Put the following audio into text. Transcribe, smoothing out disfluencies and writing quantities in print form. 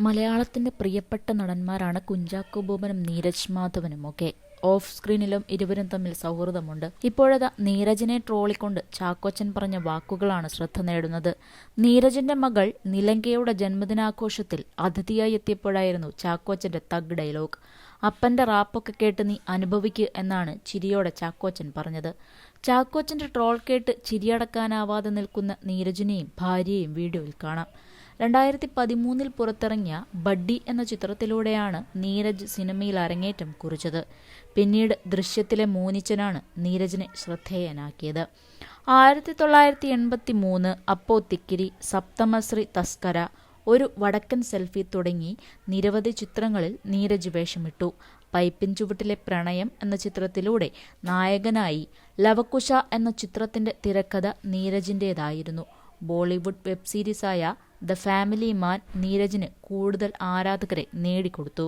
മലയാളത്തിന്റെ പ്രിയപ്പെട്ട നടന്മാരാണ് കുഞ്ചാക്കോ ബോബനും നീരജ് മാധവനും ഒക്കെ. ഓഫ് സ്ക്രീനിലും ഇരുവരും തമ്മിൽ സൗഹൃദമുണ്ട്. ഇപ്പോഴതാ നീരജിനെ ട്രോളിക്കൊണ്ട് ചാക്കോച്ചൻ പറഞ്ഞ വാക്കുകളാണ് ശ്രദ്ധ നേടുന്നത്. നീരജിന്റെ മകൾ നിലങ്കയുടെ ജന്മദിനാഘോഷത്തിൽ അതിഥിയായി എത്തിയപ്പോഴായിരുന്നു ചാക്കോച്ചന്റെ തഗ് ഡയലോഗ്. അപ്പന്റെ റാപ്പൊക്കെ കേട്ട് നീ അനുഭവിക്ക് എന്നാണ് ചിരിയോടെ ചാക്കോച്ചൻ പറഞ്ഞത്. ചാക്കോച്ചന്റെ ട്രോൾ കേട്ട് ചിരിയടക്കാനാവാതെ നിൽക്കുന്ന നീരജിനെയും ഭാര്യയെയും വീഡിയോയിൽ കാണാം. 2013 പുറത്തിറങ്ങിയ ബഡ്ഡി എന്ന ചിത്രത്തിലൂടെയാണ് നീരജ് സിനിമയിൽ അരങ്ങേറ്റം കുറിച്ചത്. പിന്നീട് ദൃശ്യത്തിലെ മോനിച്ചനാണ് നീരജിനെ ശ്രദ്ധേയനാക്കിയത്. 1983 അപ്പോ തിക്കിരി, സപ്തമശ്രീ തസ്കര, ഒരു വടക്കൻ സെൽഫി തുടങ്ങി നിരവധി ചിത്രങ്ങളിൽ നീരജ് വേഷമിട്ടു. പൈപ്പിൻ ചുവട്ടിലെ പ്രണയം എന്ന ചിത്രത്തിലൂടെ നായകനായി. ലവകുശ എന്ന ചിത്രത്തിന്റെ തിരക്കഥ നീരജിൻ്റേതായിരുന്നു. ബോളിവുഡ് വെബ് സീരീസായ ദ ഫാമിലി മാൻ നീരജിന് കൂടുതൽ ആരാധകരെ നേടിക്കൊടുത്തു.